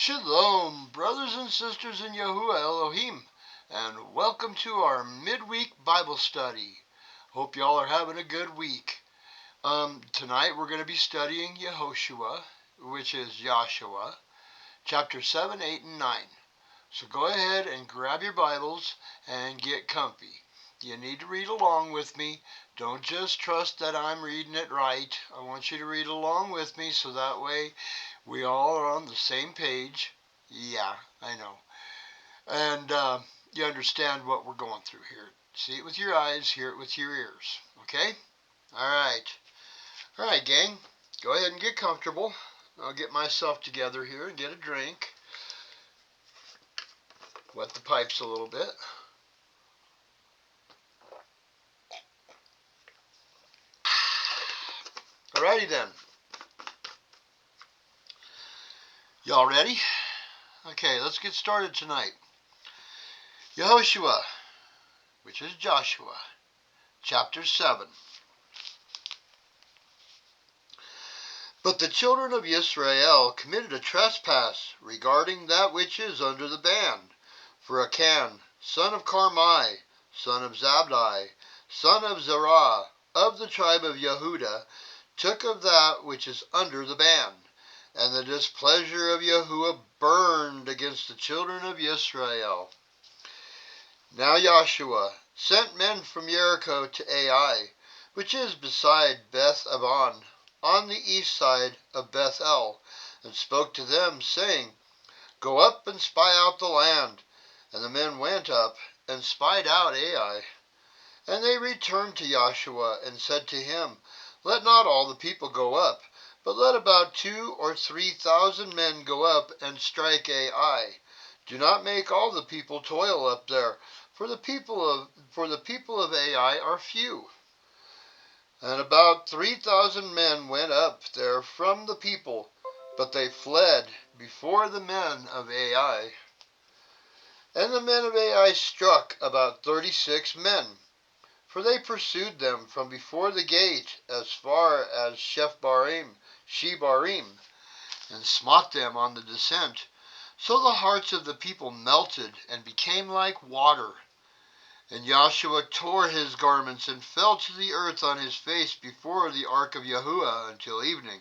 Shalom, brothers and sisters in Yahuwah Elohim, and welcome to our Midweek Bible study. Hope y'all are having a good week. Tonight we're going to be studying Yehoshua, which is Joshua, chapter 7, 8, and 9. So go ahead and grab your Bibles and get comfy. You need to read along with me. Don't just trust that I'm reading it right. I want you to read along with me so that way we all are on the same page. Yeah, I know. And you understand what we're going through here. See it with your eyes, hear it with your ears. Okay? Alright. Alright, gang. Go ahead and get comfortable. I'll get myself together here and get a drink. Wet the pipes a little bit. Alrighty then. Y'all ready? Okay, let's get started tonight. Yehoshua, which is Joshua, chapter 7. But the children of Israel committed a trespass regarding that which is under the ban. For Achan, son of Carmi, son of Zabdi, son of Zerah, of the tribe of Yehudah, took of that which is under the ban. And the displeasure of Yahuwah burned against the children of Israel. Now Joshua sent men from Jericho to Ai, which is beside Beth-aban, on the east side of Beth-el, and spoke to them, saying, Go up and spy out the land. And the men went up and spied out Ai. And they returned to Joshua and said to him, Let not all the people go up, but let about 2,000 or 3,000 men go up and strike Ai. Do not make all the people toil up there, for the people of Ai are few. And about 3,000 men went up there from the people, but they fled before the men of Ai. And the men of Ai struck about 36 men, for they pursued them from before the gate as far as Shebarim, and smote them on the descent. So the hearts of the people melted and became like water. And Joshua tore his garments and fell to the earth on his face before the ark of Yahuwah until evening,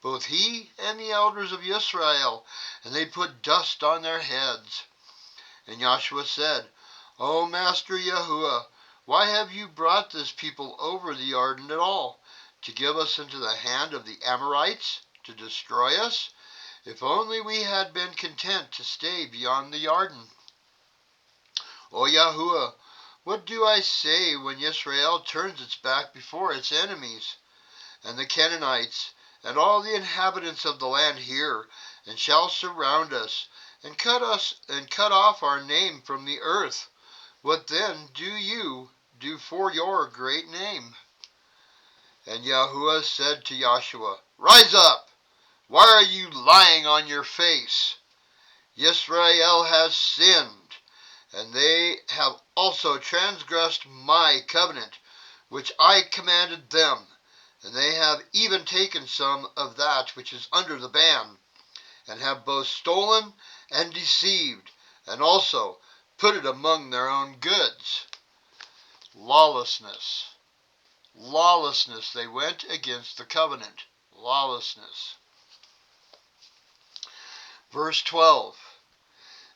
both he and the elders of Israel, and they put dust on their heads. And Joshua said, O Master Yahuwah, why have you brought this people over the Jordan at all? To give us into the hand of the Amorites, to destroy us? If only we had been content to stay beyond the Jordan. O Yahuwah, what do I say when Israel turns its back before its enemies? And the Canaanites, and all the inhabitants of the land hear, and shall surround us, and cut off our name from the earth. What then do you do for your great name? And Yahuwah said to Joshua, Rise up! Why are you lying on your face? Israel has sinned, and they have also transgressed my covenant, which I commanded them, and they have even taken some of that which is under the ban, and have both stolen and deceived, and also put it among their own goods. Lawlessness. Lawlessness. They went against the covenant. Lawlessness. Verse 12.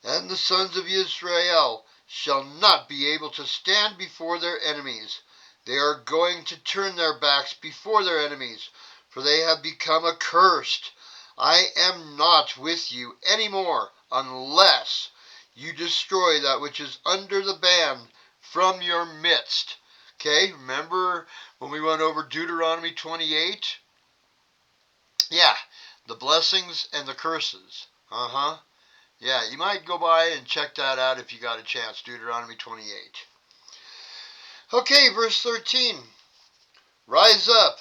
And the sons of Israel shall not be able to stand before their enemies. They are going to turn their backs before their enemies, for they have become accursed. I am not with you any more, unless you destroy that which is under the ban from your midst. Okay, remember when we went over Deuteronomy 28? Yeah, the blessings and the curses. Yeah, you might go by and check that out if you got a chance, Deuteronomy 28. Okay, verse 13. Rise up,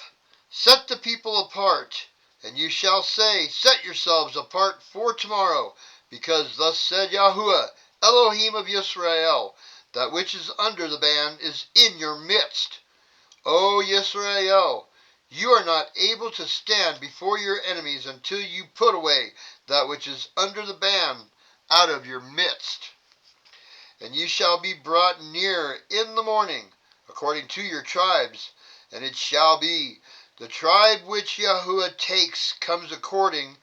set the people apart, and you shall say, Set yourselves apart for tomorrow, because thus said Yahuwah, Elohim of Israel, that which is under the ban is in your midst. O Israel, you are not able to stand before your enemies until you put away that which is under the ban out of your midst. And ye shall be brought near in the morning, according to your tribes. And it shall be, the tribe which Yahuwah takes comes according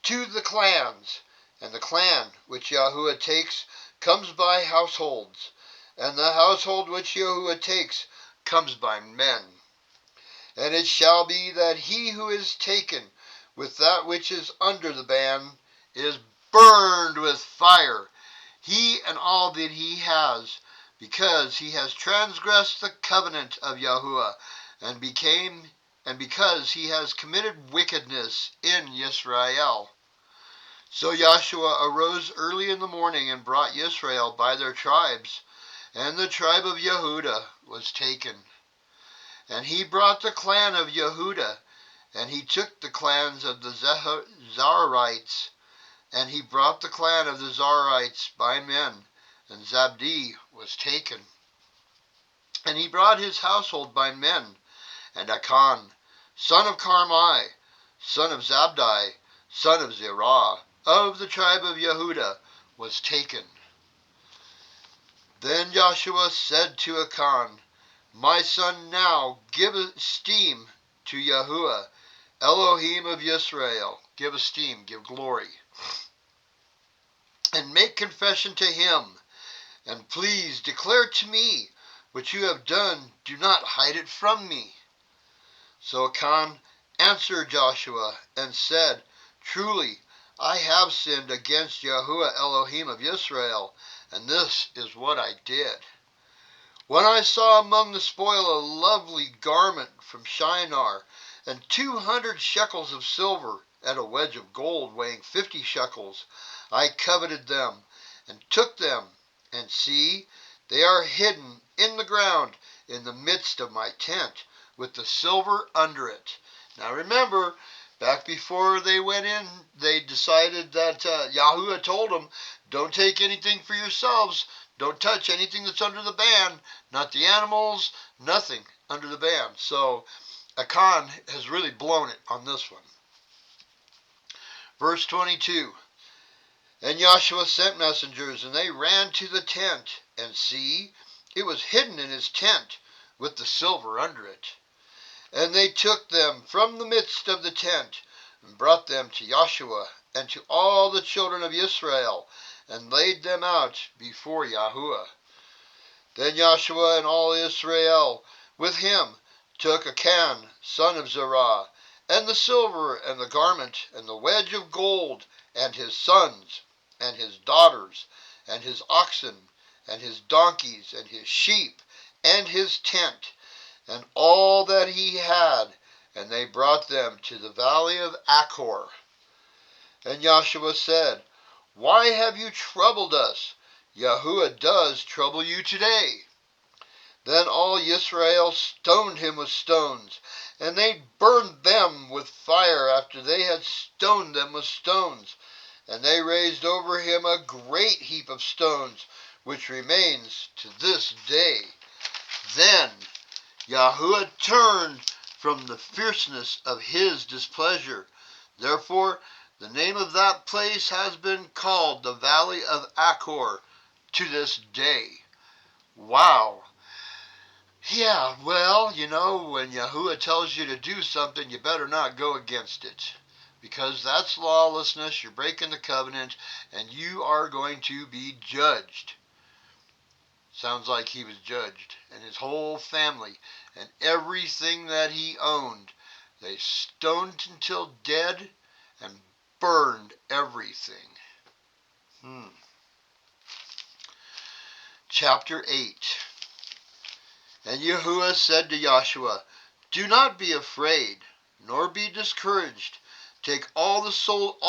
to the clans, and the clan which Yahuwah takes comes by households, and the household which Yahuwah takes comes by men. And it shall be that he who is taken with that which is under the ban is burned with fire, he and all that he has, because he has transgressed the covenant of Yahuwah, and because he has committed wickedness in Israel. So Joshua arose early in the morning and brought Israel by their tribes, and the tribe of Yehudah was taken. And he brought the clan of Yehudah, and he took the clans of the Zaharites, and he brought the clan of the Zaharites by men, and Zabdi was taken. And he brought his household by men, and Achan, son of Carmi, son of Zabdi, son of Zerah, of the tribe of Yehudah, was taken. Then Joshua said to Achan, My son, now give esteem to Yahuwah, Elohim of Israel. Give esteem, give glory. And make confession to him, and please declare to me what you have done. Do not hide it from me. So Achan answered Joshua and said, Truly, I have sinned against Yahuwah Elohim of Israel, and this is what I did. When I saw among the spoil a lovely garment from Shinar, and 200 shekels of silver, and a wedge of gold weighing 50 shekels, I coveted them, and took them, and see, they are hidden in the ground in the midst of my tent, with the silver under it. Now remember, back before they went in, they decided that Yahuwah told them, don't take anything for yourselves, don't touch anything that's under the ban, not the animals, nothing under the ban. So Achan has really blown it on this one. Verse 22, And Joshua sent messengers, and they ran to the tent, and see, it was hidden in his tent, with the silver under it. And they took them from the midst of the tent, and brought them to Joshua, and to all the children of Israel, and laid them out before Yahuwah. Then Joshua and all Israel with him took Achan, son of Zerah, and the silver, and the garment, and the wedge of gold, and his sons, and his daughters, and his oxen, and his donkeys, and his sheep, and his tent, and all that he had, and they brought them to the valley of Achor. And Joshua said, Why have you troubled us? Yahuwah does trouble you today. Then all Israel stoned him with stones, and they burned them with fire after they had stoned them with stones. And they raised over him a great heap of stones, which remains to this day. Then Yahuwah turned from the fierceness of his displeasure. Therefore, the name of that place has been called the Valley of Achor to this day. Wow. Yeah, well, when Yahuwah tells you to do something, you better not go against it. Because that's lawlessness, you're breaking the covenant, and you are going to be judged. Sounds like he was judged, and his whole family, and everything that he owned. They stoned until dead, and burned everything. Chapter 8. And Yahuwah said to Joshua, Do not be afraid, nor be discouraged. Take all the soldiers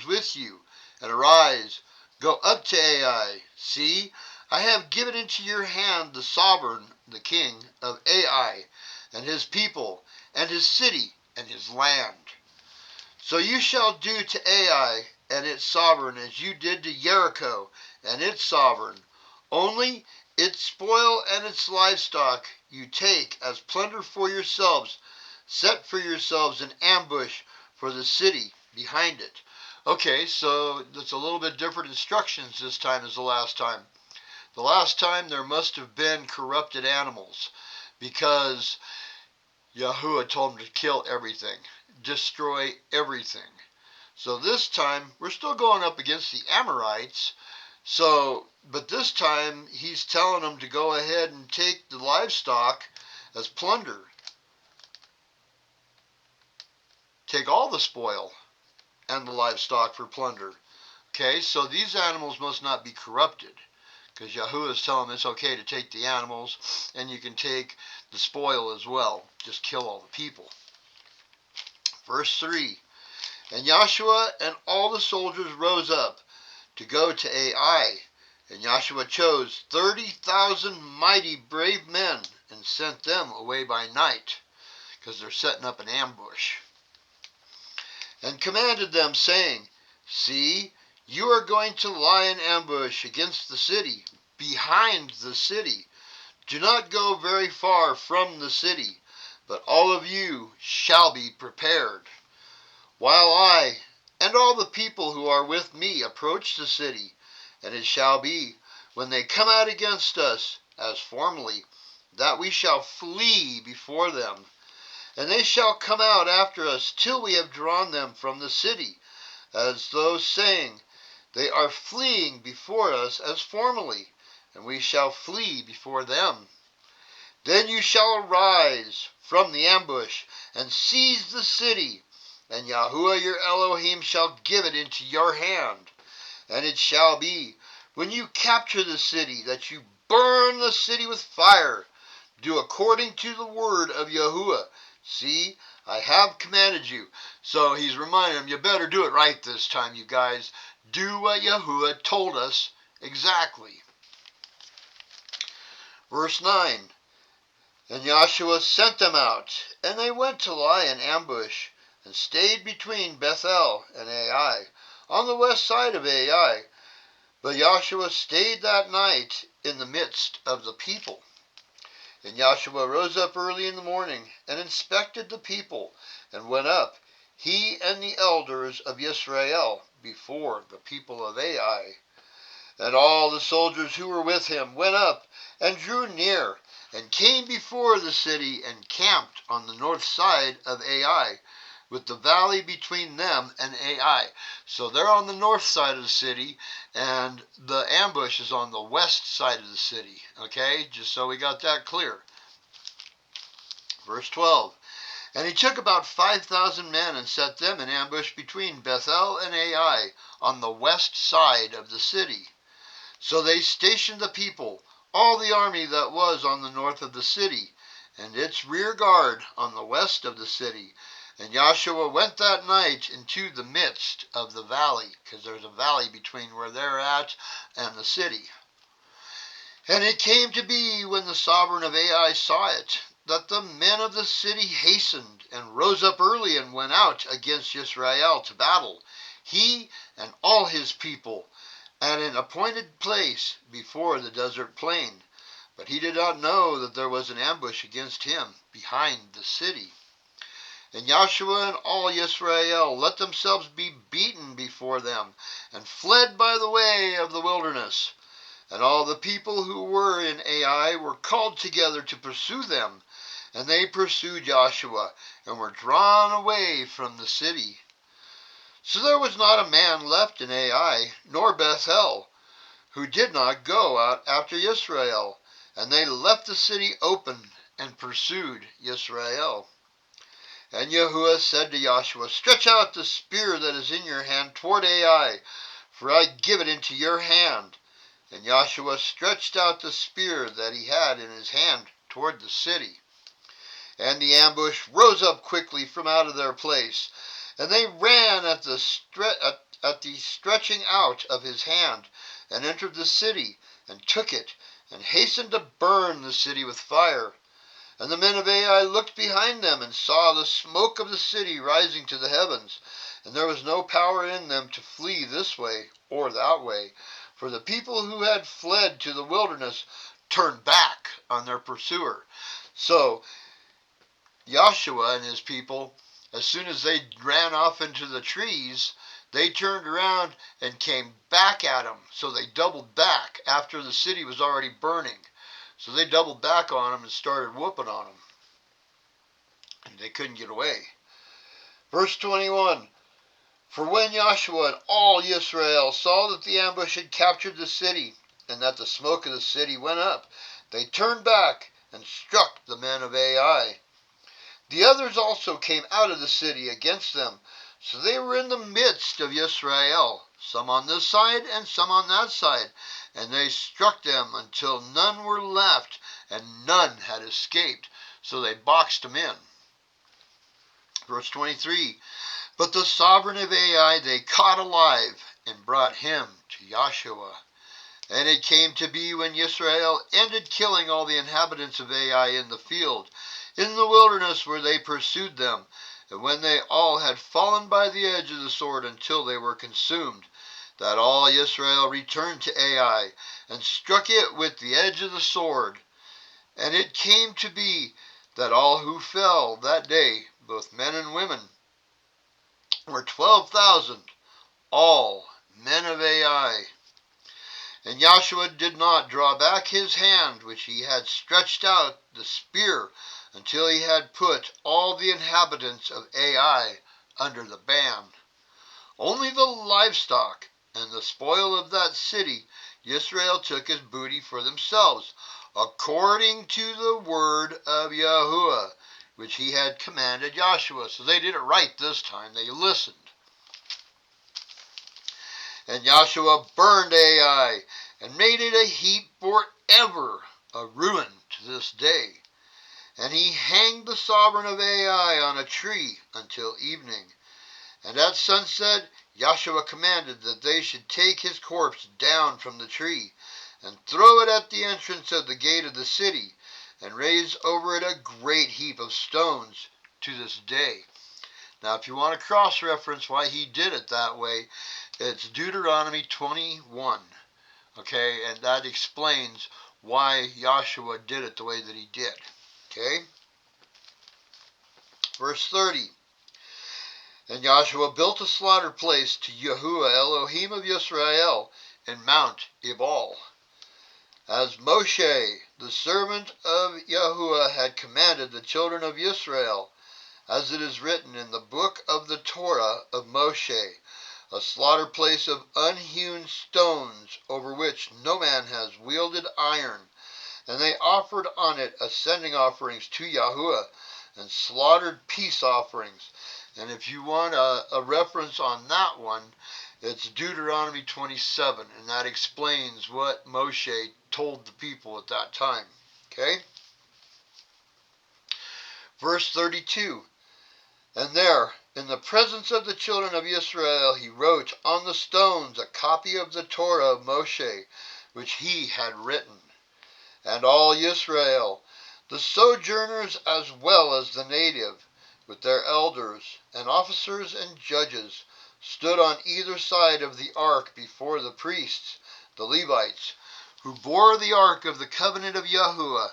with you, and arise, go up to Ai. See, I have given into your hand the sovereign, the king of Ai, and his people, and his city, and his land. So you shall do to Ai and its sovereign as you did to Jericho and its sovereign. Only its spoil and its livestock you take as plunder for yourselves. Set for yourselves an ambush for the city behind it. Okay, so it's a little bit different instructions this time as the last time. The last time there must have been corrupted animals because Yahuwah told him to kill everything, destroy everything. So this time we're still going up against the Amorites. But this time he's telling them to go ahead and take the livestock as plunder. Take all the spoil and the livestock for plunder. Okay, so these animals must not be corrupted, because Yahuwah is telling them it's okay to take the animals, and you can take the spoil as well. Just kill all the people. Verse 3, And Joshua and all the soldiers rose up to go to Ai. And Joshua chose 30,000 mighty brave men and sent them away by night, because they're setting up an ambush. And commanded them, saying, See, you are going to lie in ambush against the city, behind the city. Do not go very far from the city, but all of you shall be prepared. While I and all the people who are with me approach the city, and it shall be, when they come out against us, as formerly, that we shall flee before them. And they shall come out after us till we have drawn them from the city, as though saying, They are fleeing before us as formerly, and we shall flee before them. Then you shall arise from the ambush, and seize the city, and Yahuwah your Elohim shall give it into your hand. And it shall be, when you capture the city, that you burn the city with fire. Do according to the word of Yahuwah. See, I have commanded you. So he's reminding them, you better do it right this time, you guys. Do what Yahuwah told us exactly. Verse 9, And Joshua sent them out, and they went to lie in ambush, and stayed between Bethel and Ai, on the west side of Ai. But Joshua stayed that night in the midst of the people. And Joshua rose up early in the morning, and inspected the people, and went up, he and the elders of Israel, before the people of Ai. And all the soldiers who were with him went up, and drew near, and came before the city, and camped on the north side of Ai, with the valley between them and Ai. So they're on the north side of the city, and the ambush is on the west side of the city. Okay, just so we got that clear. Verse 12, And he took about 5,000 men, and set them in ambush between Bethel and Ai, on the west side of the city. So they stationed the people, all the army that was on the north of the city, and its rear guard on the west of the city. And Joshua went that night into the midst of the valley, because there's a valley between where they're at and the city. And it came to be, when the sovereign of Ai saw it, that the men of the city hastened, and rose up early, and went out against Israel to battle, he and all his people, at an appointed place before the desert plain. But he did not know that there was an ambush against him behind the city. And Joshua and all Israel let themselves be beaten before them, and fled by the way of the wilderness. And all the people who were in Ai were called together to pursue them, and they pursued Joshua, and were drawn away from the city. So there was not a man left in Ai, nor Bethel, who did not go out after Israel, and they left the city open, and pursued Israel. And Yahuwah said to Joshua, Stretch out the spear that is in your hand toward Ai, for I give it into your hand. And Joshua stretched out the spear that he had in his hand toward the city. And the ambush rose up quickly from out of their place, and they ran at the stretching out of his hand, and entered the city, and took it, and hastened to burn the city with fire. And the men of Ai looked behind them, and saw the smoke of the city rising to the heavens. And there was no power in them to flee this way or that way, for the people who had fled to the wilderness turned back on their pursuer. So Joshua and his people, as soon as they ran off into the trees, they turned around and came back at them. So they doubled back after the city was already burning. So they doubled back on them and started whooping on them. And they couldn't get away. Verse 21. For when Joshua and all Israel saw that the ambush had captured the city, and that the smoke of the city went up, they turned back and struck the men of Ai. The others also came out of the city against them, so they were in the midst of Israel, some on this side and some on that side, and they struck them until none were left, and none had escaped, so they boxed them in. Verse 23, But the sovereign of Ai they caught alive, and brought him to Joshua. And it came to be when Israel ended killing all the inhabitants of Ai in the field, in the wilderness where they pursued them, and when they all had fallen by the edge of the sword until they were consumed, that all Israel returned to Ai, and struck it with the edge of the sword. And it came to be that all who fell that day, both men and women, were 12,000, all men of Ai. And Joshua did not draw back his hand, which he had stretched out, the spear, until he had put all the inhabitants of Ai under the ban. Only the livestock and the spoil of that city Israel took as booty for themselves, according to the word of Yahuwah, which he had commanded Joshua. So they did it right this time. They listened. And Joshua burned Ai, and made it a heap forever, a ruin to this day. And he hanged the sovereign of Ai on a tree until evening. And at sunset Joshua commanded that they should take his corpse down from the tree, and throw it at the entrance of the gate of the city, and raise over it a great heap of stones to this day. Now, if you want to cross-reference why he did it that way, it's Deuteronomy 21, okay? And that explains why Joshua did it the way that he did, okay? Verse 30. And Joshua built a slaughter place to Yahuwah Elohim of Israel in Mount Ebal, as Moshe, the servant of Yahuwah, had commanded the children of Israel, as it is written in the book of the Torah of Moshe, a slaughter place of unhewn stones, over which no man has wielded iron. And they offered on it ascending offerings to Yahuwah, and slaughtered peace offerings. And if you want a reference on that one, it's Deuteronomy 27, and that explains what Moshe told the people at that time. Okay? Verse 32. And there, in the presence of the children of Israel, he wrote on the stones a copy of the Torah of Moshe, which he had written. And all Israel, the sojourners as well as the native, with their elders and officers and judges, stood on either side of the ark before the priests, the Levites, who bore the ark of the covenant of Yahuwah.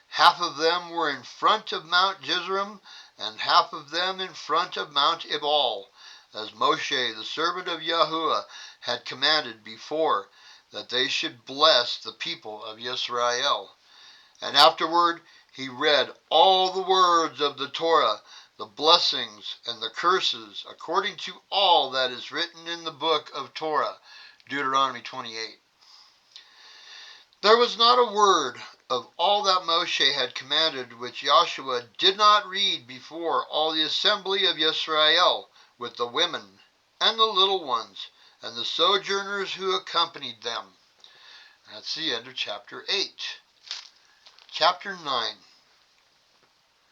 Half of them were in front of Mount Jezreel, and half of them in front of Mount Ebal, as Moshe, the servant of Yahuwah, had commanded before, that they should bless the people of Israel. And afterward he read all the words of the Torah, the blessings and the curses, according to all that is written in the book of Torah, Deuteronomy 28. There was not a word of all that Moshe had commanded which Joshua did not read before all the assembly of Israel, with the women and the little ones, and the sojourners who accompanied them. That's the end of chapter 8. Chapter 9.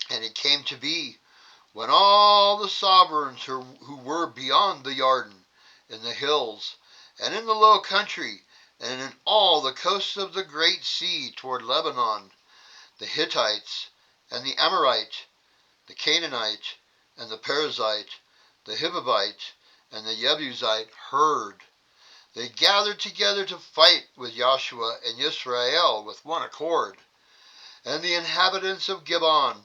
And it came to be, when all the sovereigns who were beyond the Jordan, in the hills, and in the low country, and in all the coasts of the great sea toward Lebanon, the Hittites, and the Amorite, the Canaanite, and the Perizzite, the Hivite, and the Jebusite heard, they gathered together to fight with Joshua and Israel with one accord. And the inhabitants of Gibeon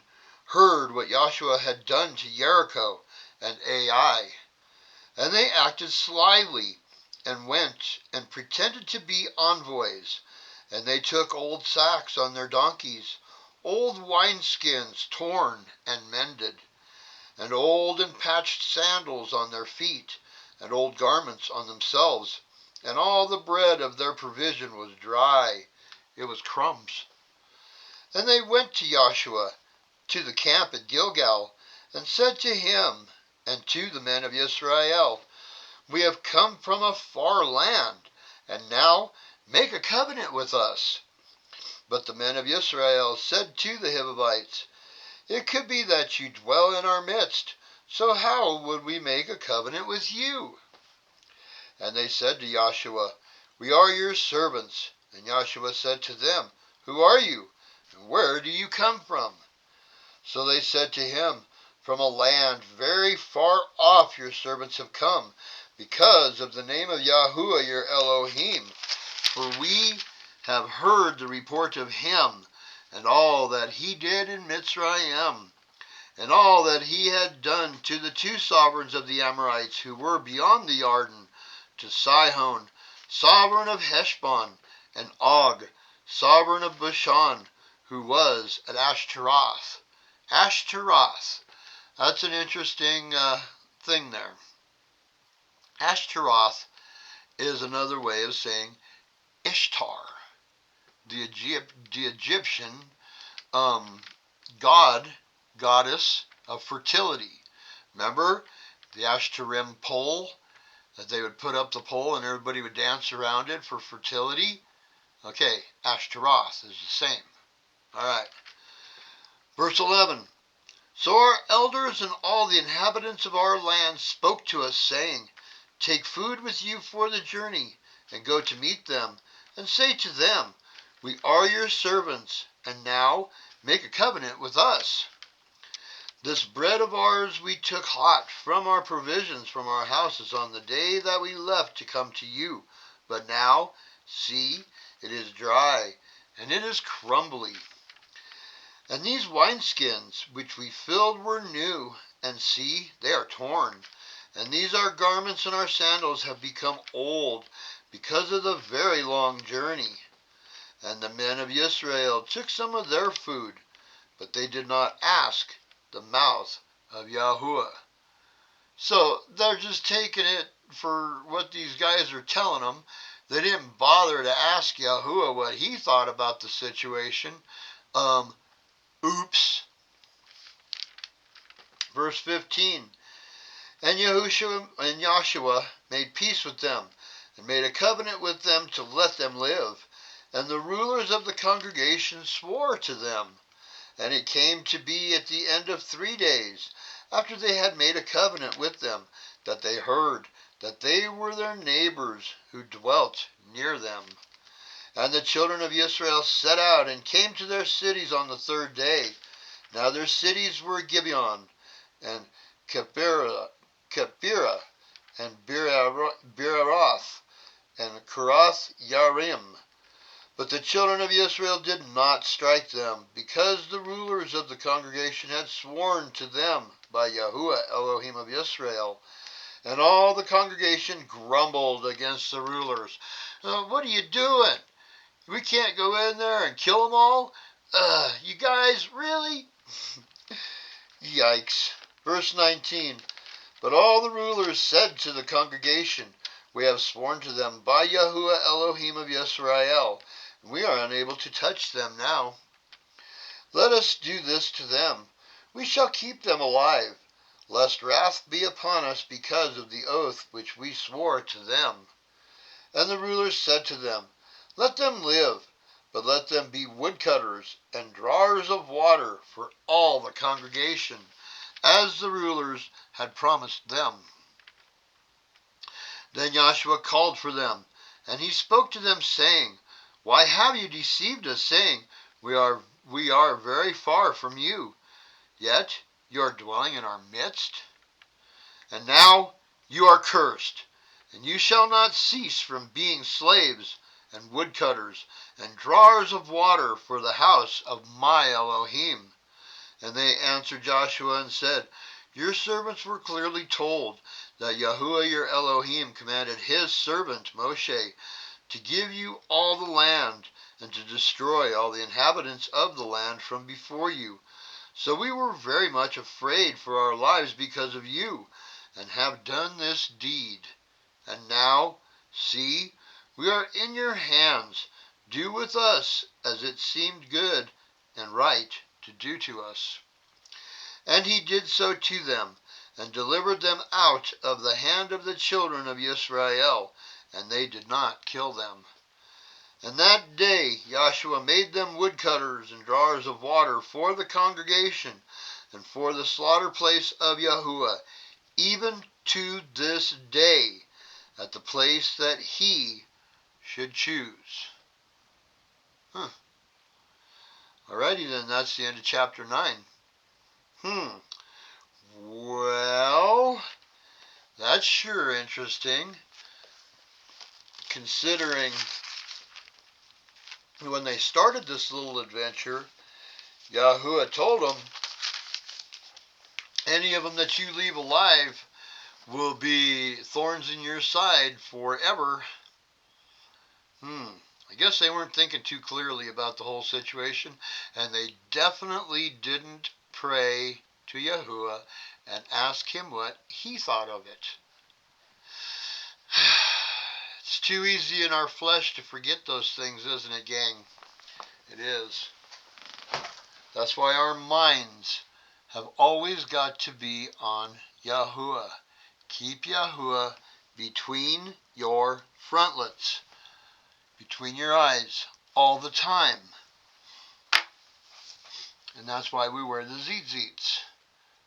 heard what Joshua had done to Jericho, and Ai. And they acted slyly, and went and pretended to be envoys. And they took old sacks on their donkeys, old wineskins torn and mended, and old and patched sandals on their feet, and old garments on themselves. And all the bread of their provision was dry. It was crumbs. And they went to Joshua, to the camp at Gilgal, and said to him and to the men of Israel, We have come from a far land, and now make a covenant with us. But the men of Israel said to the Hivites, It could be that you dwell in our midst, so how would we make a covenant with you? And they said to Joshua, We are your servants. And Joshua said to them, Who are you, and where do you come from? So they said to him, From a land very far off your servants have come, because of the name of Yahuwah your Elohim. For we have heard the report of him, and all that he did in Mitzrayim, and all that he had done to the two sovereigns of the Amorites who were beyond the Jordan, to Sihon, sovereign of Heshbon, and Og, sovereign of Bashan, who was at Ashtaroth. Ashtaroth. That's an interesting thing there. Ashtaroth is another way of saying Ishtar, the Egyptian goddess of fertility. Remember the Ashtarim pole, that they would put up the pole and everybody would dance around it for fertility? Okay, Ashtaroth is the same. All right. Verse 11. So our elders and all the inhabitants of our land spoke to us, saying, Take food with you for the journey, and go to meet them, and say to them, We are your servants, and now make a covenant with us. This bread of ours we took hot from our provisions from our houses on the day that we left to come to you. But now, see, it is dry, and it is crumbly. And these wineskins which we filled were new, and see, they are torn. And these our garments and our sandals have become old, because of the very long journey. And the men of Israel took some of their food, but they did not ask the mouth of Yahuwah. So they're just taking it for what these guys are telling them. They didn't bother to ask Yahuwah what he thought about the situation. Oops. Verse 15. And Joshua made peace with them, and made a covenant with them to let them live. And the rulers of the congregation swore to them. And it came to be at the end of 3 days, after they had made a covenant with them, that they heard that they were their neighbors who dwelt near them. And the children of Israel set out and came to their cities on the 3rd day. Now their cities were Gibeon, and Kephirah, and Beeroth, and Kirath Yarim. But the children of Israel did not strike them, because the rulers of the congregation had sworn to them by Yahuwah Elohim of Israel. And all the congregation grumbled against the rulers. What are you doing? We can't go in there and kill them all? You guys, really? Yikes. Verse 19. But all the rulers said to the congregation, We have sworn to them by Yahuwah Elohim of Israel, and we are unable to touch them now. Let us do this to them. We shall keep them alive, lest wrath be upon us because of the oath which we swore to them. And the rulers said to them, Let them live, but let them be woodcutters and drawers of water for all the congregation, as the rulers had promised them. Then Joshua called for them, and he spoke to them, saying, Why have you deceived us, saying, We are very far from you, yet you are dwelling in our midst? And now you are cursed, and you shall not cease from being slaves and woodcutters and drawers of water for the house of my Elohim. And they answered Joshua and said, Your servants were clearly told that Yahuwah your Elohim commanded his servant Moshe to give you all the land and to destroy all the inhabitants of the land from before you. So we were very much afraid for our lives because of you, and have done this deed. And now, see, we are in your hands. Do with us as it seemed good and right to do to us. And he did so to them, and delivered them out of the hand of the children of Israel, and they did not kill them. And that day Joshua made them woodcutters and drawers of water for the congregation, and for the slaughter place of Yahuwah, even to this day, at the place that he should choose. Alrighty then, that's the end of chapter 9. Well, that's sure interesting, considering when they started this little adventure, Yahuwah told them, any of them that you leave alive will be thorns in your side forever. I guess they weren't thinking too clearly about the whole situation, and they definitely didn't pray to Yahuwah and ask him what he thought of it. It's too easy in our flesh to forget those things, isn't it, gang? It is. That's why our minds have always got to be on Yahuwah. Keep Yahuwah between your frontlets, between your eyes, all the time. And that's why we wear the tzitzits,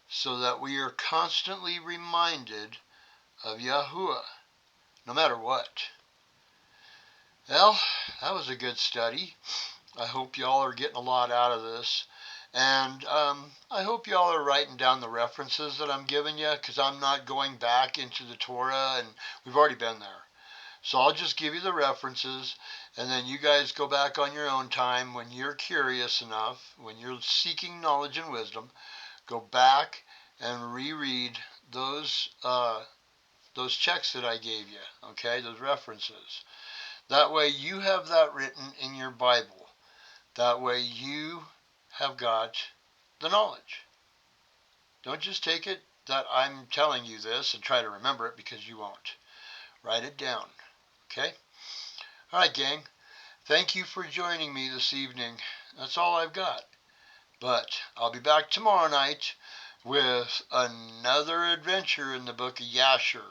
so that we are constantly reminded of Yahuwah, no matter what. Well, that was a good study. I hope y'all are getting a lot out of this. And I hope y'all are writing down the references that I'm giving you, because I'm not going back into the Torah, and we've already been there. So I'll just give you the references, and then you guys go back on your own time when you're curious enough, when you're seeking knowledge and wisdom. Go back and reread those checks that I gave you, okay, those references. That way you have that written in your Bible. That way you have got the knowledge. Don't just take it that I'm telling you this and try to remember it, because you won't. Write it down, okay? All right, gang. Thank you for joining me this evening. That's all I've got. But I'll be back tomorrow night with another adventure in the Book of Yehoshua.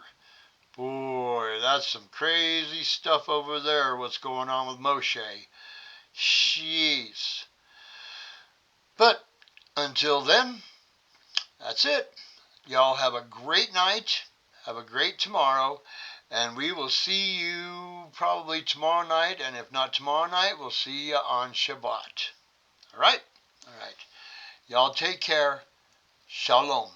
Boy, that's some crazy stuff over there, what's going on with Moshe. Jeez. But until then, that's it. Y'all have a great night. Have a great tomorrow. And we will see you probably tomorrow night. And if not tomorrow night, we'll see you on Shabbat. All right? All right. Y'all take care. Shalom.